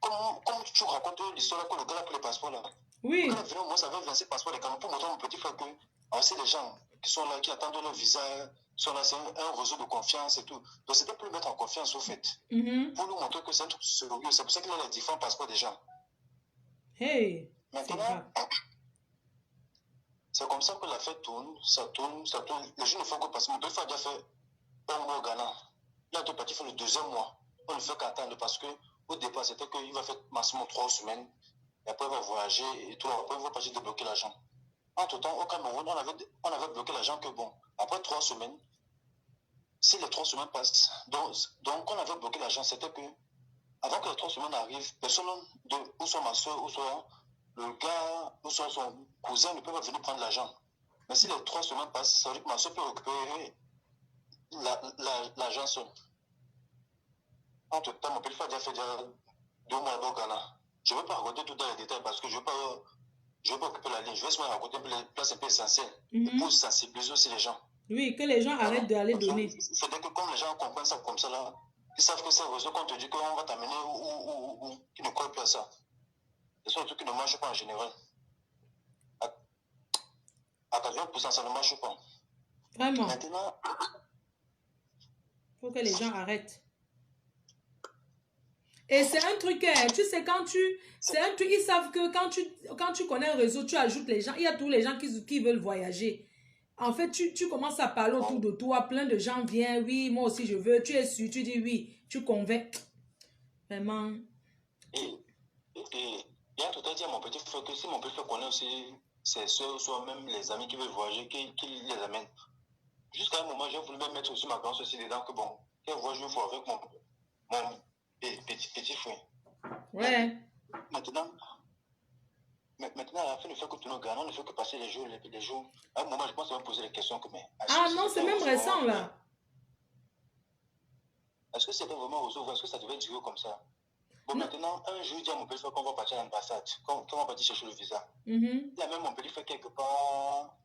comme tu racontes l'histoire que le gars a pris le passeport là. Oui. Quand il venait, moi, ça avait 25 passeports des Camerounais pour montrer à mon petit frère que aussi les gens qui sont là, qui attendent leur visa, sont là, c'est un réseau de confiance et tout. Donc, c'était pour le mettre en confiance au fait. Pour nous montrer que c'est un truc sérieux. C'est pour ça qu'il a les différents passeports des gens. Hey. Maintenant, c'est comme ça que la fête tourne, ça tourne. Les gens ne font que passer. Mon petit frère a déjà fait un mois au Ghana. Là, il est parti faire le 2e mois. On ne fait qu'attendre parce que au départ, c'était qu'il va faire maximum 3 semaines. Et après, il va voyager et tout. Après, il va partir débloquer l'argent. Entre-temps, au Cameroun, on avait bloqué l'argent que bon, après 3 semaines, si les 3 semaines passent, donc on avait bloqué l'argent, c'était que avant que les 3 semaines arrivent, personne ou soit ma soeur, ou soit le gars, ou soit son cousin ne peut pas venir prendre l'argent. Mais si les 3 semaines passent, ça veut dire que ma soeur peut récupérer l'argent seul. Entre-temps, mon petit frère a déjà fait 2 mois au Ghana. Je ne vais pas raconter tout dans les détails parce que je ne veux pas occuper la ligne. Je vais seulement raconter les places un peu essentielles pour sensibiliser aussi les gens. Oui, que les gens arrêtent d'aller donner. Il faudrait que comme les gens comprennent ça comme ça, là, Ils savent que c'est le réseau qu'on te dit qu'on va t'amener ou qui ne croient plus à ça. Ce sont des trucs qui ne marchent pas en général. À 80%, ça ne marche pas. Vraiment. Maintenant, il faut que les gens arrêtent. Et c'est un truc, tu sais, c'est un truc, ils savent que quand tu connais un réseau, tu ajoutes les gens. Il y a tous les gens qui veulent voyager. En fait, tu commences à parler autour de toi. Plein de gens viennent. Oui, moi aussi, je veux. Tu es sûr, tu dis oui. Tu convaincs. Vraiment. Et il y a tout à dire à mon petit frère que si mon petit frère connaît aussi ses soeurs, soit même les amis qui veulent voyager, qu'il les amène. Jusqu'à un moment, j'ai voulu même mettre aussi ma grand aussi dedans que bon, qu'elle voyage une fois avec mon petit frère. Ouais. Maintenant, à la fin, ne fait que tourner au Ghana, on ne fait que passer les jours. À un moment, je pense à me poser les questions que mais. Ah non, c'est même récent là. Est-ce que c'était vraiment aux autres? Est-ce que ça devait durer comme ça? Bon, non. Maintenant, un jour, il dit à mon petit frère qu'on va partir à l'ambassade, qu'on va partir chercher le visa. Il y a même mon petit frère quelque part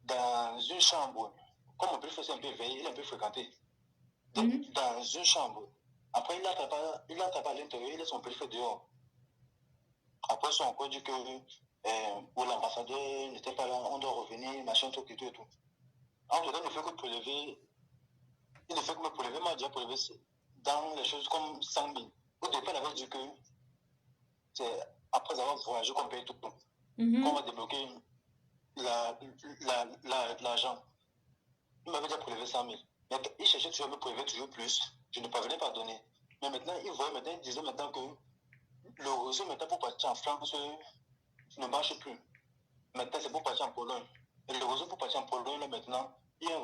dans une chambre. Comme mon petit frère s'est un peu éveillé, il est un peu fréquenté. Donc, dans une chambre. Après, il l'attrape à l'intérieur, il laisse son petit frère dehors. Après, ils ont encore dit que pour l'ambassadeur n'était pas là, on doit revenir, machin, tout et tout et tout. En tout cas, il ne fait que prélever. Il ne fait que me prélever, m'a déjà prélevé dans les choses comme 100 000. Au départ, il avait dit que c'est après avoir voyagé qu'on paye tout. Qu'on va débloquer l'argent. Il m'avait déjà prélevé 100 000. Mais il cherchait toujours à me prélever toujours plus. Je ne parvenais pas à donner. Mais maintenant, il disait maintenant que le réseau maintenant pour partir en France ne marche plus. Maintenant, c'est pour partir en Pologne. Et le réseau pour partir en Pologne, là maintenant, il y a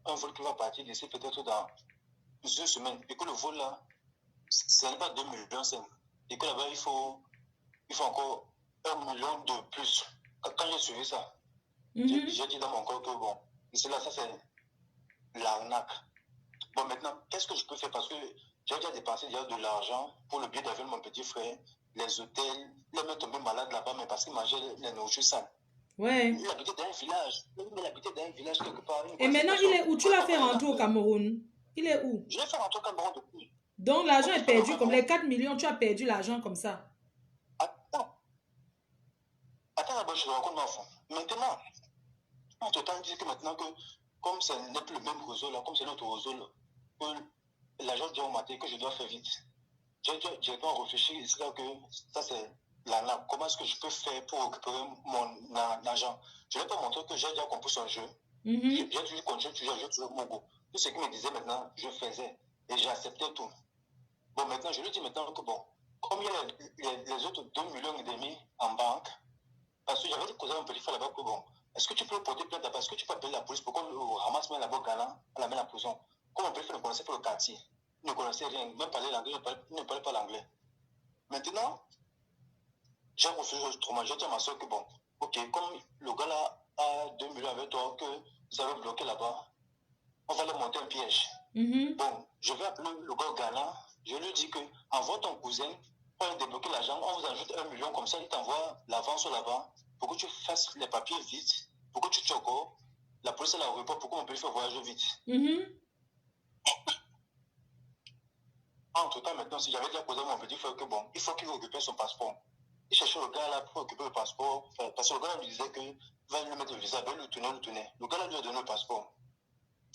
un vol qui va partir d'ici peut-être dans une semaine. Et que le vol là, ce n'est pas 2 millions, et que là-bas, il faut encore 1 million de plus. Quand j'ai suivi ça, j'ai dit dans mon corps que bon, ici là, ça c'est l'arnaque. Bon, maintenant, qu'est-ce que je peux faire? Parce que j'ai déjà dépensé de l'argent pour le billet d'avion de mon petit frère, les hôtels. Il est même tombé malade là-bas, mais parce qu'il mangeait les nourritures sales. Ouais. Il habitait dans un village. Il habitait dans un village quelque part. Et maintenant, il est où? Tu l'as fait rentrer au Cameroun? Il est où? Je l'ai fait rentrer au Cameroun depuis. Donc, l'argent est perdu. Comme les 4 millions, tu as perdu l'argent comme ça. Attends, d'abord, je raconte mon enfant. Maintenant, on te dit que maintenant que, comme ce n'est plus le même réseau là, comme c'est notre réseau là, que l'agent dit au matin que je dois faire vite. Je dois réfléchir ici là que ça c'est l'arnaque. Comment est-ce que je peux faire pour récupérer mon argent? Je ne vais pas montrer que j'ai déjà compris son jeu. J'ai toujours continué, j'ai toujours mon goût. Tout ce qu'il me disait maintenant, je faisais. Et j'ai accepté tout. Bon, maintenant, je lui dis maintenant que bon, comme il y a les autres 2,5 millions en banque, parce que j'avais posé un petit frère là-bas que bon, est-ce que tu peux porter plainte là-bas? Est-ce que tu peux appeler la police pour qu'on le ramasse même là-bas au Ghana, on l'amène à la prison? Comme mon petit frère ne connaissait pas le quartier, il ne connaissait rien, même parler l'anglais, il ne parlait pas l'anglais. Maintenant, j'ai refusé autrement. J'ai dit à ma soeur que bon, ok, comme le gars là a 2 millions avec toi, que vous avez bloqué là-bas, on va leur monter un piège. Bon, je vais appeler le gars au Ghana, je lui dis que envoie ton cousin pour aller débloquer l'argent, on vous ajoute 1 million, comme ça il t'envoie l'avance là-bas, pour que tu fasses les papiers vite, pour que tu choco, la police à l'aéroport, pour que mon pays fasse voyager vite. Entre temps, maintenant, si j'avais déjà posé à mon petit frère que bon, il faut qu'il récupère son passeport. Il cherchait le gars là pour récupérer le passeport, parce que le gars lui disait qu'il va lui mettre le visa, il va lui tourner. Le gars là lui a donné le passeport.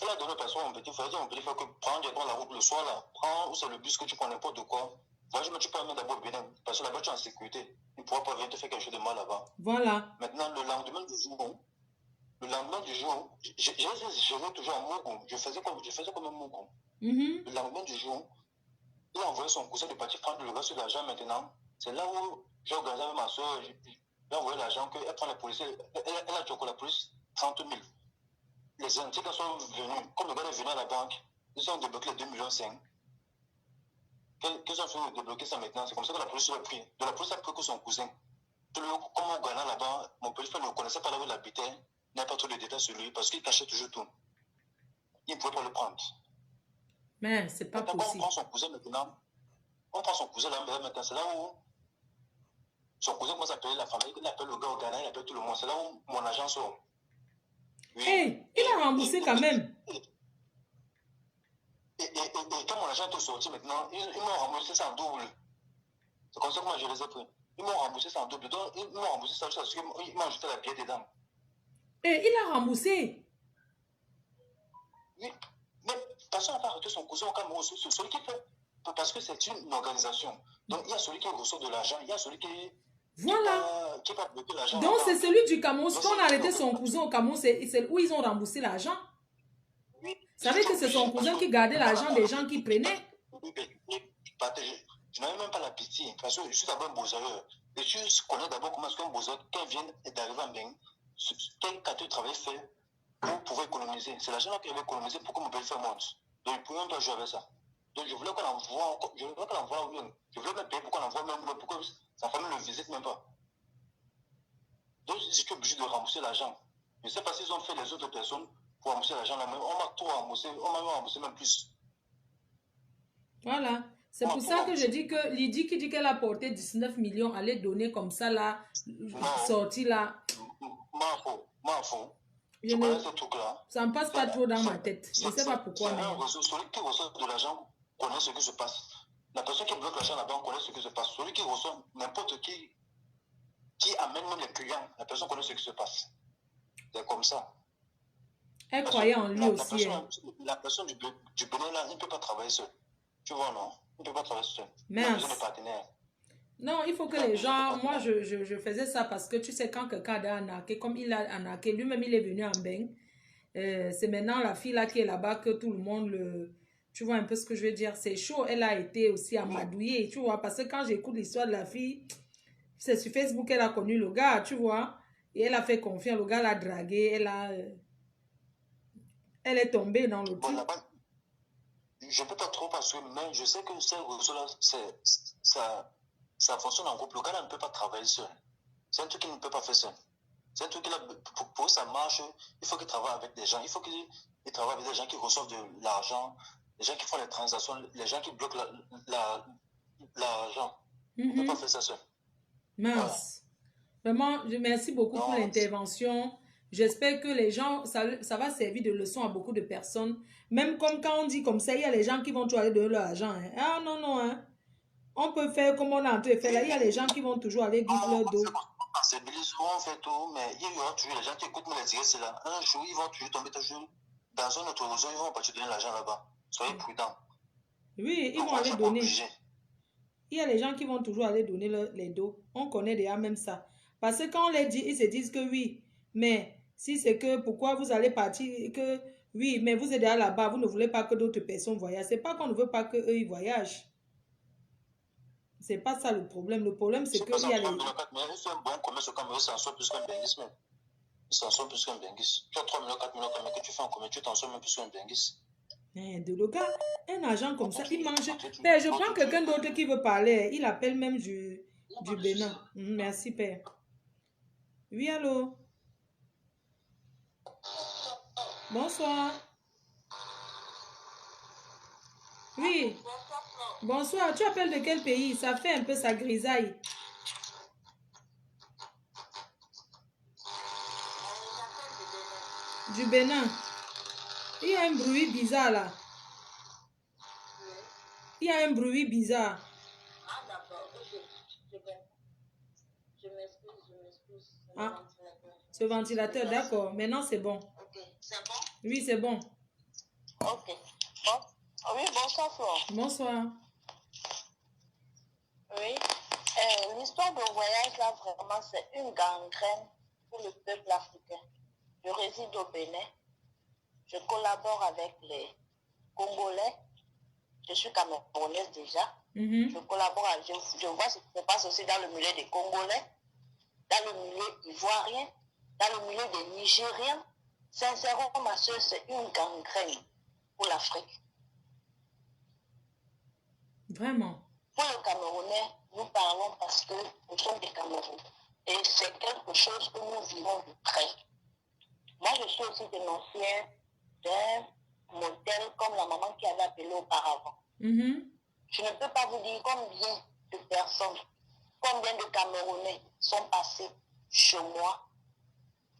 Il a donné le passeport à mon petit frère, il dit à mon petit frère que prends directement la route le soir là, prends où c'est le bus que tu prends n'importe quoi. Voyage, mais tu peux amener d'abord le Bénin, parce que là-bas tu es en sécurité. Il ne pourra pas venir te faire quelque chose de mal là-bas. Voilà. Maintenant, le lendemain du jour, je toujours en Mougou. Je faisais comme un Mougou. Le lendemain du jour, il a envoyé son cousin de partir prendre le reste de l'argent maintenant. C'est là où j'ai organisé avec ma soeur, j'ai envoyé l'argent qu'elle prend la police. Elle a choqué la police 30 000. Les Antilles sont venus, comme le gars est venu à la banque, ils ont débloqué les 2,5 millions. Qu'est-ce qu'ils ont fait débloquer ça maintenant? C'est comme ça que la police l'a pris. De la police a pris que son cousin. Comme au Ghana là-bas, mon petit frère ne connaissait pas là où il habitait, il n'a pas tous les détails sur lui parce qu'il cachait toujours tout. Il ne pouvait pas le prendre. Mais c'est pas maintenant, possible. On prend son cousin maintenant. On prend son cousin là maintenant. C'est là où son cousin commence à appeler la famille. Il appelle le gars au Ghana, il appelle tout le monde. C'est là où mon agent sort. Oui. Hey, il a remboursé quand même. Et quand mon argent est sorti maintenant, ils m'ont remboursé ça en double. C'est comme ça que moi je les ai pris. Ils m'ont remboursé ça en double. Donc, ils m'ont remboursé ça parce qu'ils m'ont ajouté la pièce dedans. Et il a remboursé. Oui, mais personne n'a pas arrêté son cousin au Cameroun. C'est celui qui fait. Parce que c'est une organisation. Donc, il y a celui qui reçoit de l'argent, il y a celui qui Voilà. va bloquer l'argent. Donc, c'est celui du Cameroun. Quand on a arrêté son cousin au Cameroun, c'est où ils ont remboursé l'argent. Oui. Ça veut dire que c'est son cousin qui gardait l'argent des gens qui prenaient. Oui, je n'avais même pas la pitié. Parce que je suis d'abord un beaux-arts. Et je connais d'abord comment est-ce qu'un beaux-arts, quand il vient d'arriver en Beng, quel quartier de travail fait pour pouvoir économiser. C'est l'argent qu'il avait économisé pour que mon belle-frère monte. Donc, il ne pouvait même pas jouer avec ça. Donc, je voulais qu'on envoie, je voulais même payer pour qu'on envoie même, pour que sa famille ne le visite même pas. Donc, je suis obligé de rembourser l'argent. Je ne sais pas s'ils ont fait les autres personnes pour rembourser l'argent là même. On m'a tout remboursé, on m'a remboursé même plus. Voilà. C'est pour ça que je dis que Lydie qui dit qu'elle a porté 19 millions, allait donner comme ça là, sorti là. M'en fous. Je ne... Ça ne passe pas trop dans ma tête. Je ne sais pas pourquoi. Mais... Celui qui reçoit de l'argent connaît ce qui se passe. La personne qui bloque l'argent là-bas connaît ce qui se passe. Celui qui reçoit n'importe qui amène même les clients, la personne connaît ce qui se passe. C'est comme ça. Elle croyait en lui aussi. La personne du Bénin là, il ne peut pas travailler seul. Tu vois, non? Il ne peut pas travailler seul. Mais non, il faut que les gens... Moi, je faisais ça parce que tu sais, quand quelqu'un a arnaqué, comme il a arnaqué, lui-même, il est venu en Beng. C'est maintenant la fille là qui est là-bas que tout le monde le... Tu vois un peu ce que je veux dire? C'est chaud. Elle a été aussi amadouillée, tu vois. Parce que quand j'écoute l'histoire de la fille, c'est sur Facebook qu'elle a connu le gars, tu vois. Et elle a fait confiance. Le gars l'a dragué. Elle est tombée dans le truc. Je ne peux pas trop parce que mais je sais que ça fonctionne en groupe. Le gars là ne peut pas travailler seul. C'est un truc qu'il ne peut pas faire seul. C'est un truc qu'il a, pour que ça marche, il faut qu'il travaille avec des gens. Il faut qu'il travaille avec des gens qui reçoivent de l'argent, les gens qui font les transactions, les gens qui bloquent l'argent. Il ne peut pas faire ça seul. Mince. Vraiment, merci beaucoup pour l'intervention. J'espère que les gens, ça va servir de leçon à beaucoup de personnes. Même comme quand on dit comme ça, il y a les gens qui vont toujours aller donner leur argent. Hein. Ah non, non. Hein. On peut faire comme on a en train de faire là. Il y a les gens qui vont toujours aller guider leur dos. C'est souvent on fait tout, mais il y aura toujours les gens qui écoutent les directs, c'est là. Un jour, ils vont toujours tomber dans un autre réseau, ils vont pas te donner l'argent là-bas. Soyez prudents. Oui, ils vont aller donner. Il y a les gens qui vont toujours aller donner les dos. On connaît déjà même ça. Parce que quand on les dit, ils se disent que oui, mais si c'est que pourquoi vous allez partir, que oui, mais vous êtes déjà là-bas, vous ne voulez pas que d'autres personnes voyagent. C'est pas qu'on ne veut pas qu'eux ils voyagent. C'est pas ça le problème. Le problème, c'est que il y a les... Mais c'est un bon commerce au Cameroun, ça en sort plus qu'un benguis même. Ça en sort plus qu'un benguis. Tu as 3 millions, 4 millions, mais que tu fais en commerce, tu t'en sors même plus qu'un benguis. De le gars, un agent comme ça, il mange. Père, je prends quelqu'un d'autre qui veut parler. Il appelle même du Bénin. Merci, Père. Oui, allô? Bonsoir. Oui. Bonsoir. Tu appelles de quel pays? Ça fait un peu sa grisaille. Du Bénin. Il y a un bruit bizarre là. Il y a un bruit bizarre. Ah d'accord, je m'excuse. Ah, ce ventilateur, d'accord. Maintenant c'est bon. Ok, c'est bon? Oui, c'est bon. Ok. Bon. Oui, bonsoir Flore. Bonsoir. Oui. L'histoire de voyage là, vraiment, c'est une gangrène pour le peuple africain. Je réside au Bénin. Je collabore avec les Congolais. Je suis camerounaise déjà. Je collabore, je vois ce qui se passe aussi dans le milieu des Congolais, dans le milieu ivoirien, dans le milieu des Nigériens. Sincèrement, ma soeur, c'est une gangrène pour l'Afrique. Vraiment. Pour les Camerounais, nous parlons parce que nous sommes des Camerounais. Et c'est quelque chose que nous vivons de près. Moi, je suis aussi dénoncière d'un modèle comme la maman qui avait appelé auparavant. Je ne peux pas vous dire combien de personnes, combien de Camerounais sont passés chez moi,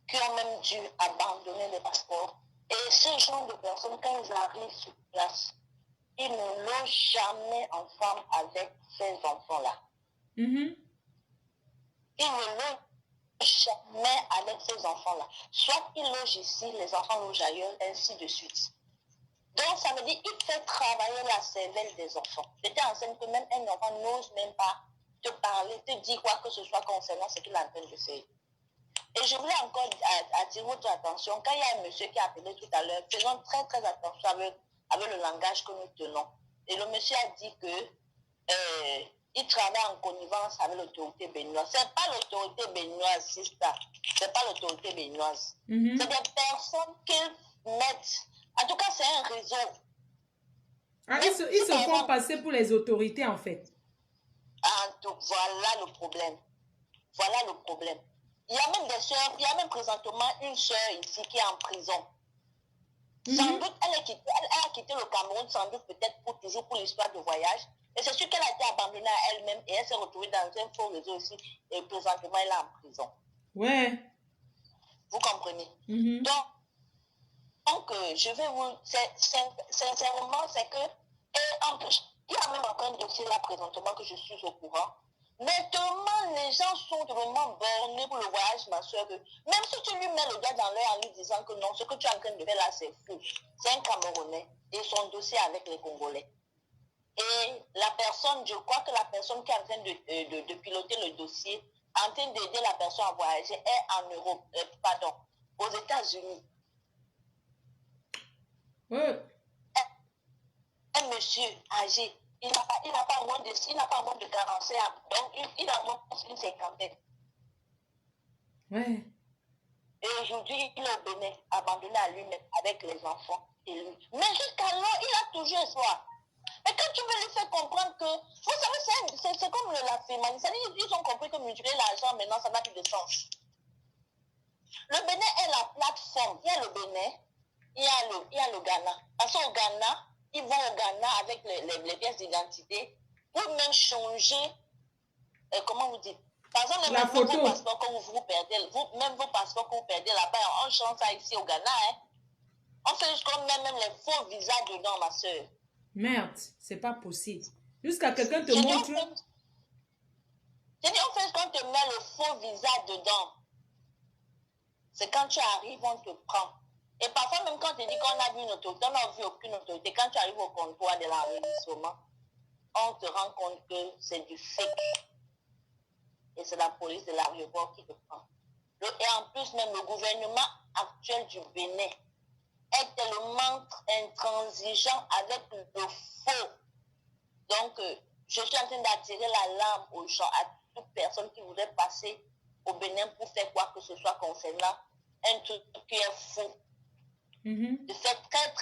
qui ont même dû abandonner les passeports. Et ce genre de personnes, quand ils arrivent sur place, il ne loge jamais ensemble avec ces enfants-là. Il ne loge jamais avec ces enfants-là. Soit il loge ici, les enfants logent ailleurs, ainsi de suite. Donc, ça veut dire qu'il fait travailler la cervelle des enfants. J'étais enceinte que même un enfant n'ose même pas te parler, te dire quoi que ce soit concernant ce qu'il est en train de faire. Et je voulais encore attirer votre attention, quand il y a un monsieur qui a appelé tout à l'heure, faisons très très attention avec le langage que nous tenons. Et le monsieur a dit que il travaille en connivence avec l'autorité béninoise. Ce n'est pas l'autorité béninoise, c'est ça. Ce n'est pas l'autorité béninoise. C'est des personnes qu'ils mettent. En tout cas, c'est un réseau. Ah, ils se font passer pour les autorités, en fait. Voilà le problème. Voilà le problème. Il y a même des soeurs, il y a même présentement une soeur ici qui est en prison. Sans doute, elle a quitté le Cameroun, sans doute peut-être pour toujours pour l'histoire de voyage. Et c'est sûr qu'elle a été abandonnée à elle-même et elle s'est retrouvée dans un faux réseau aussi. Et présentement, elle est en prison. Ouais. Vous comprenez? Donc, je vais vous... Sincèrement, c'est que... il y a même encore un dossier là présentement que je suis au courant. Mais tellement les gens sont tellement bornés pour le voyage, ma soeur, que même si tu lui mets le gars dans l'œil en lui disant que non, ce que tu es en train de faire là, c'est fou. C'est un Camerounais et son dossier avec les Congolais. Et la personne, je crois que la personne qui est en train de piloter le dossier, en train d'aider la personne à voyager, est en Europe, aux États-Unis. Un monsieur âgé, il n'a pas moins de 45 ans, donc il a moins d'une cinquantaine. Ouais. Et aujourd'hui, il est au Bénin, abandonné à lui-même avec les enfants et lui. Mais jusqu'alors, il a toujours espoir. Mais quand tu veux lui faire comprendre que, vous savez, c'est comme la fémanisme. Ils ont compris que multiplier l'argent, maintenant, ça n'a plus de sens. Le Bénin est la plateforme. Il y a le Bénin, il y a le Ghana. Parce qu'au Ghana, ils vont au Ghana avec les pièces d'identité pour même changer, comment vous dites, par exemple, la photo. Vos passeports que vous perdez, même vos passeports que vous perdez là-bas, on change ça ici au Ghana. Hein. On fait jusqu'à même les faux visas dedans, ma soeur. Merde, c'est pas possible. Jusqu'à quelqu'un te montre. J'ai dit, on fait jusqu'à te met le faux visa dedans. C'est quand tu arrives, on te prend. Et parfois, même quand tu dis qu'on a vu une autorité, on n'a vu aucune autorité. Quand tu arrives au comptoir de l'enregistrement, on te rend compte que c'est du fake. Et c'est la police de l'aéroport qui te prend. Et en plus, même le gouvernement actuel du Bénin est tellement intransigeant avec le faux. Donc, je suis en train d'attirer l'alarme aux gens, à toute personne qui voudrait passer au Bénin pour faire quoi que ce soit concernant un truc qui est faux. De faire très,